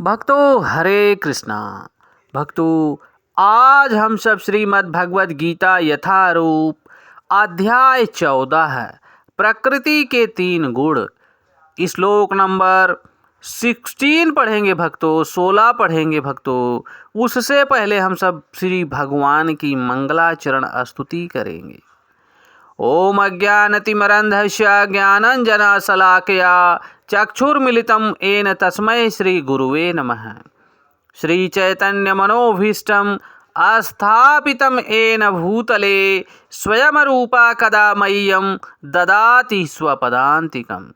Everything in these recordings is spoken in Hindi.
भक्तों हरे कृष्णा। भक्तों आज हम सब श्रीमद् भगवद गीता यथारूप अध्याय 14 प्रकृति के 3 गुण श्लोक नंबर 16 पढ़ेंगे भक्तों, 16 पढ़ेंगे भक्तों। उससे पहले हम सब श्री भगवान की मंगलाचरण स्तुति करेंगे। ओम अज्ञानतिमिरन्धस्य ज्ञानञ्जनशलाकया चक्षुर्मिलितं येन तस्मै श्रीगुरुवे नमः। श्रीचैतन्यमनोभीष्टं स्थापितं येन भूतले स्वयं रूपा कदा मह्यं ददाति स्वपदान्तिकं।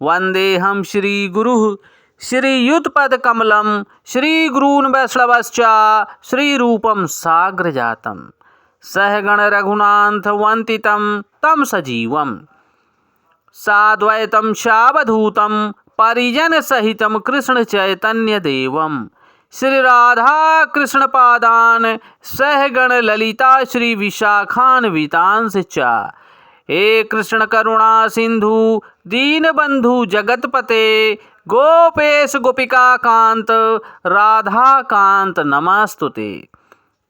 वन्देऽहं श्रीगुरुः श्रीयुतपदकमलं श्रीगुरून् वैष्णवश्च श्रीरूपं साग्रजातं सहगण रघुनाथवन्दितं तं सजीवं साद्वैतं सावधूतं परिजनसहितं कृष्णचैतन्यदेवं श्रीराधाकृष्णपादान् सहगण ललिता श्रीविशाखान्वितांश्च। हे कृष्ण करुणा सिंधु दीनबंधु जगतपते गोपेश गोपिकाकांत राधाकांत नमस्तुते।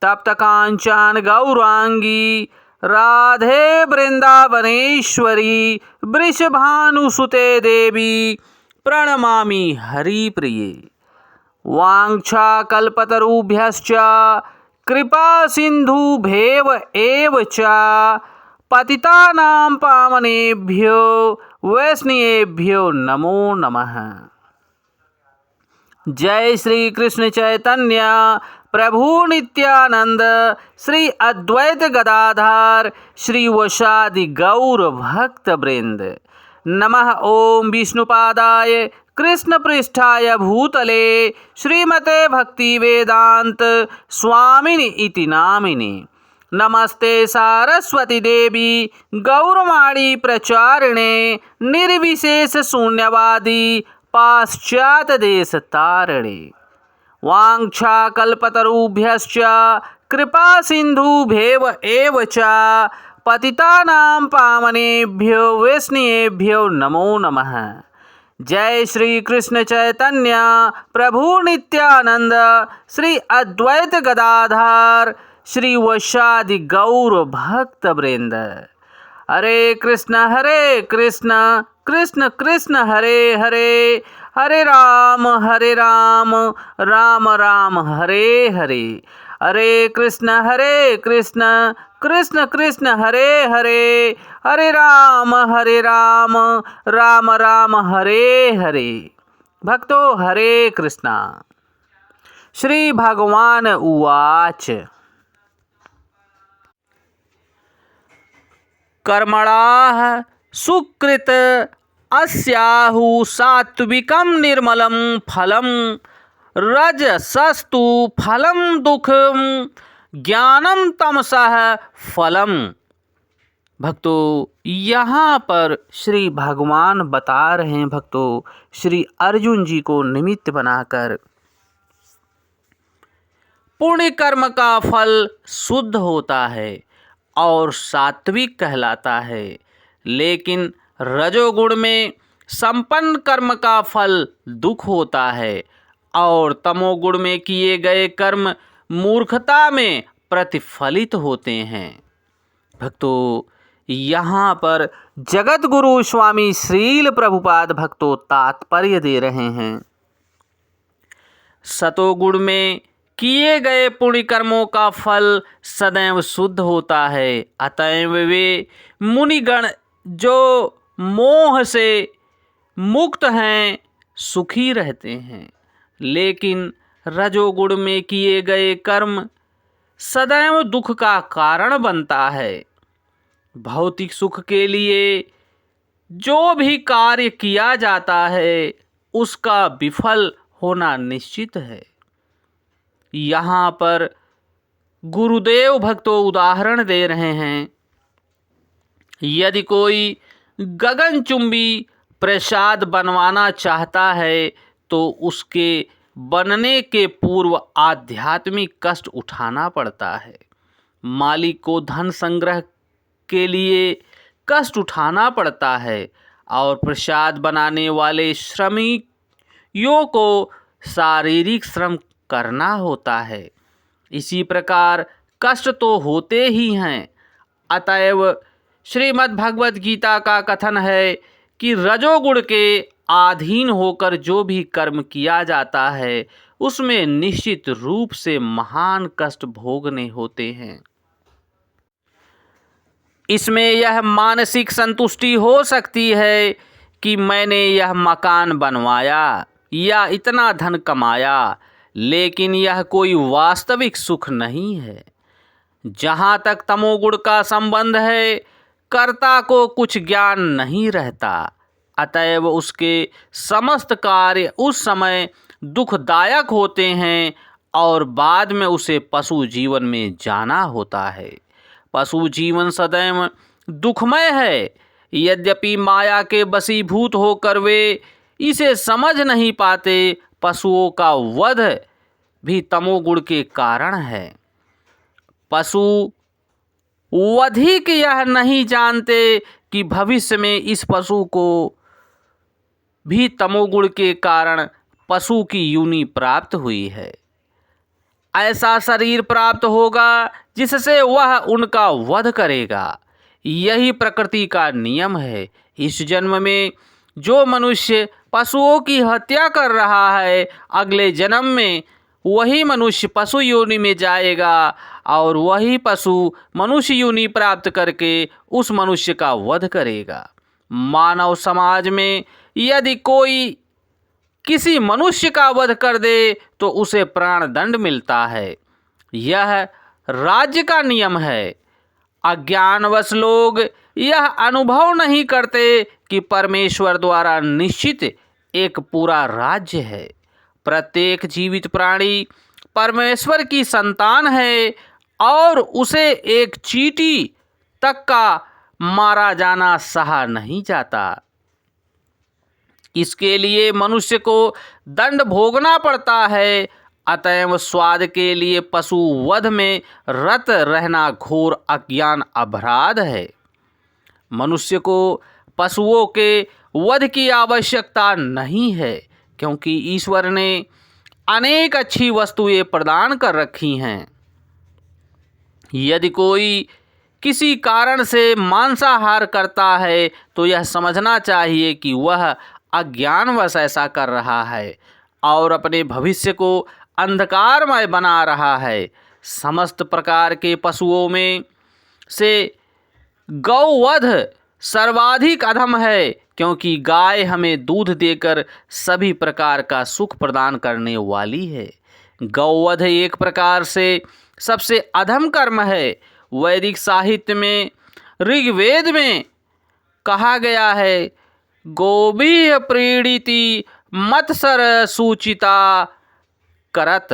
तप्त कांचन गौरांगी राधे वृंदावनेश्वरी वृषभानुसुते देवी प्रणमामि हरिप्रिये। वाञ्छाकल्पतरुभ्यश्च कृपा सिन्धुभ्येव एव च पतितानां पावनेभ्यो वैष्णवेभ्यो नमो नमः। जय श्री कृष्ण चैतन्य प्रभु नित्यानंद श्री अद्वैत गदाधर श्री वशादि गौर भक्त वृंद। नमः ओम विष्णुपादाय कृष्ण पृष्ठाय भूतले श्रीमते भक्ति वेदांत स्वामिनि इति नामिने। नमस्ते सारस्वती देवी गौरवाणी प्रचारिणे निर्विशेष शून्यवादी पाश्चात देश तारिणे। वाञ्छाकल्पतरुभ्यश्च कृपा सिन्धुभ्येव एव च पतितानां पावनेभ्यो वैष्णवेभ्यो नमो नमः। जय श्री कृष्ण चैतन्य प्रभु नित्यानंद श्री अद्वैत गदाधर श्री वशादि गौर भक्त वृंद। हरे कृष्ण कृष्ण कृष्ण हरे हरे, हरे राम राम राम हरे हरे। हरे कृष्ण कृष्ण कृष्ण हरे हरे, हरे राम राम राम हरे हरे। भक्तों हरे कृष्णा। श्री भगवान उवाच कर्मणाः सुकृत अस्याहु सात्विकं निर्मलं फलं रजसस्तु फलं दुःखं ज्ञानं तमसः फलम। भक्तों यहाँ पर श्री भगवान बता रहे हैं भक्तों श्री अर्जुन जी को निमित्त बनाकर पुण्य कर्म का फल शुद्ध होता है और सात्विक कहलाता है, लेकिन रजोगुण में संपन्न कर्म का फल दुख होता है और तमोगुण में किए गए कर्म मूर्खता में प्रतिफलित होते हैं। भक्तों यहाँ पर जगत गुरु स्वामी श्रील प्रभुपाद भक्तों तात्पर्य दे रहे हैं। सतोगुण में किए गए पुण्य कर्मों का फल सदैव शुद्ध होता है, अतएव वे मुनिगण जो मोह से मुक्त हैं सुखी रहते हैं। लेकिन रजोगुण में किए गए कर्म सदैव दुख का कारण बनता है। भौतिक सुख के लिए जो भी कार्य किया जाता है उसका विफल होना निश्चित है। यहाँ पर गुरुदेव भक्तों उदाहरण दे रहे हैं। यदि कोई गगनचुंबी प्रसाद बनवाना चाहता है तो उसके बनने के पूर्व आध्यात्मिक कष्ट उठाना पड़ता है। मालिक को धन संग्रह के लिए कष्ट उठाना पड़ता है और प्रसाद बनाने वाले श्रमिकों को शारीरिक श्रम करना होता है। इसी प्रकार कष्ट तो होते ही हैं। अतएव श्रीमद् भगवत गीता का कथन है कि रजोगुण के अधीन होकर जो भी कर्म किया जाता है उसमें निश्चित रूप से महान कष्ट भोगने होते हैं। इसमें यह मानसिक संतुष्टि हो सकती है कि मैंने यह मकान बनवाया या इतना धन कमाया, लेकिन यह कोई वास्तविक सुख नहीं है। जहाँ तक तमोगुण का संबंध है, कर्ता को कुछ ज्ञान नहीं रहता, अतएव उसके समस्त कार्य उस समय दुखदायक होते हैं और बाद में उसे पशु जीवन में जाना होता है। पशु जीवन सदैव दुखमय है। यद्यपि माया के वशीभूत होकर वे इसे समझ नहीं पाते, पशुओं का वध भी तमोगुण के कारण है। पशु वधिक यह नहीं जानते कि भविष्य में इस पशु को भी तमोगुण के कारण पशु की योनि प्राप्त हुई है। ऐसा शरीर प्राप्त होगा जिससे वह उनका वध करेगा। यही प्रकृति का नियम है। इस जन्म में जो मनुष्य पशुओं की हत्या कर रहा है, अगले जन्म में वही मनुष्य पशु योनि में जाएगा और वही पशु मनुष्य योनि प्राप्त करके उस मनुष्य का वध करेगा। मानव समाज में यदि कोई किसी मनुष्य का वध कर दे तो उसे प्राण दंड मिलता है। यह राज्य का नियम है। अज्ञानवश लोग यह अनुभव नहीं करते कि परमेश्वर द्वारा निश्चित एक पूरा राज्य है। प्रत्येक जीवित प्राणी परमेश्वर की संतान है और उसे एक चींटी तक का मारा जाना सहा नहीं जाता। इसके लिए मनुष्य को दंड भोगना पड़ता है। अतएव स्वाद के लिए पशु वध में रत रहना घोर अज्ञान अपराध है। मनुष्य को पशुओं के वध की आवश्यकता नहीं है, क्योंकि ईश्वर ने अनेक अच्छी वस्तुएं प्रदान कर रखी हैं। यदि कोई किसी कारण से मांसाहार करता है तो यह समझना चाहिए कि वह अज्ञानवश ऐसा कर रहा है और अपने भविष्य को अंधकारमय बना रहा है। समस्त प्रकार के पशुओं में से गौवध सर्वाधिक अधम है, क्योंकि गाय हमें दूध देकर सभी प्रकार का सुख प्रदान करने वाली है। गौवध एक प्रकार से सबसे अधम कर्म है। वैदिक साहित्य में ऋग्वेद में कहा गया है, गोभीह प्रीणिति मत्सर सूचिता करत।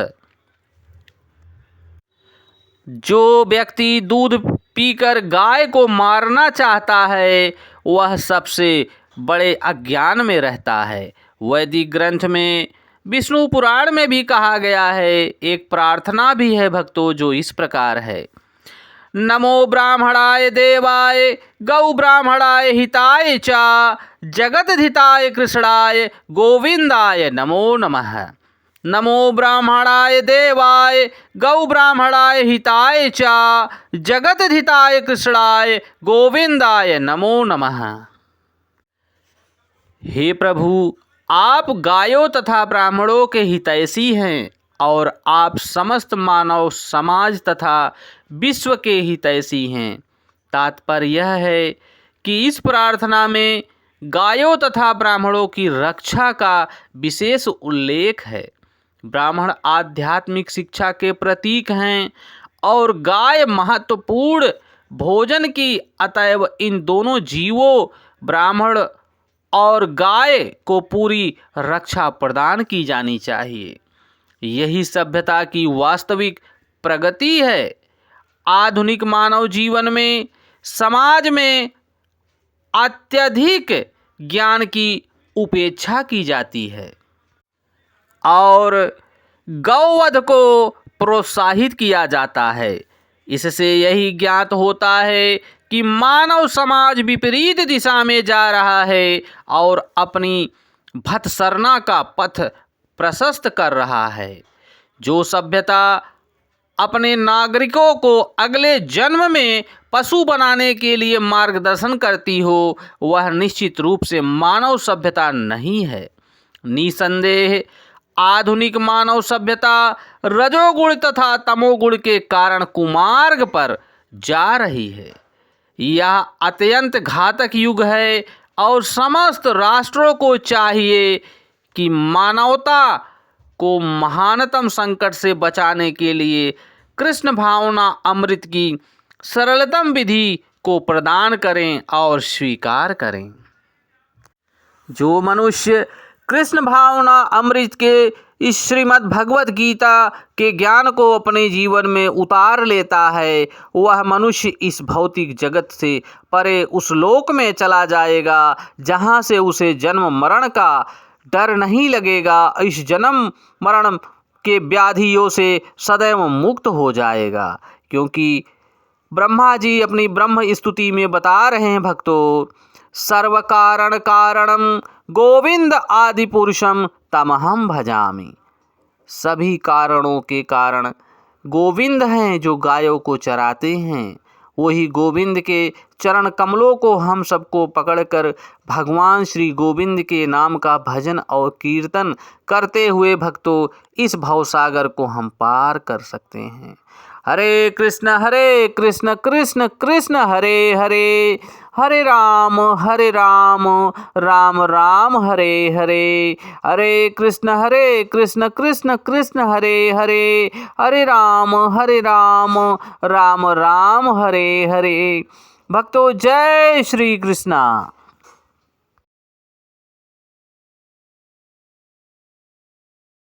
जो व्यक्ति दूध पीकर गाय को मारना चाहता है वह सबसे बड़े अज्ञान में रहता है। वैदिक ग्रंथ में विष्णु पुराण में भी कहा गया है, एक प्रार्थना भी है भक्तों, जो इस प्रकार है। नमो ब्राह्मणाय देवाय गौ ब्राह्मणाय हिताय च जगद्धिताय कृष्णाय गोविंदाय नमो नमः। नमो ब्राह्मणाय देवाय गौ ब्राह्मणाय हिताय च जगद्धिताय कृष्णाय गोविंदाय नमो नमः। हे प्रभु, आप गायों तथा ब्राह्मणों के हितैषी हैं और आप समस्त मानव समाज तथा विश्व के हितैषी हैं। तात्पर्य यह है कि इस प्रार्थना में गायों तथा ब्राह्मणों की रक्षा का विशेष उल्लेख है। ब्राह्मण आध्यात्मिक शिक्षा के प्रतीक हैं और गाय महत्वपूर्ण भोजन की। अतएव इन दोनों जीवों ब्राह्मण और गाय को पूरी रक्षा प्रदान की जानी चाहिए। यही सभ्यता की वास्तविक प्रगति है। आधुनिक मानव जीवन में समाज में अत्यधिक ज्ञान की उपेक्षा की जाती है और गौवध को प्रोत्साहित किया जाता है। इससे यही ज्ञात होता है कि मानव समाज विपरीत दिशा में जा रहा है और अपनी भत्सरना का पथ प्रशस्त कर रहा है। जो सभ्यता अपने नागरिकों को अगले जन्म में पशु बनाने के लिए मार्गदर्शन करती हो, वह निश्चित रूप से मानव सभ्यता नहीं है। निसंदेह आधुनिक मानव सभ्यता रजोगुण तथा तमोगुण के कारण कुमार्ग पर जा रही है। यह अत्यंत घातक युग है और समस्त राष्ट्रों को चाहिए कि मानवता को महानतम संकट से बचाने के लिए कृष्ण भावना अमृत की सरलतम विधि को प्रदान करें और स्वीकार करें। जो मनुष्य कृष्ण भावना अमृत के इस श्रीमद् भगवत गीता के ज्ञान को अपने जीवन में उतार लेता है, वह मनुष्य इस भौतिक जगत से परे उस लोक में चला जाएगा जहाँ से उसे जन्म मरण का डर नहीं लगेगा। इस जन्म मरण के व्याधियों से सदैव मुक्त हो जाएगा। क्योंकि ब्रह्मा जी अपनी ब्रह्म स्तुति में बता रहे हैं, भक्तों, सर्व कारण कारणम गोविंद आदि पुरुषम तमहम भजामि। सभी कारणों के कारण गोविंद हैं जो गायों को चराते हैं। वही गोविंद के चरण कमलों को हम सबको पकड़कर भगवान श्री गोविंद के नाम का भजन और कीर्तन करते हुए भक्तों इस भवसागर को हम पार कर सकते हैं। हरे कृष्ण कृष्ण कृष्ण हरे हरे, हरे राम राम राम हरे हरे। हरे कृष्ण कृष्ण कृष्ण हरे हरे, हरे राम राम राम हरे हरे। भक्तों जय श्री कृष्णा।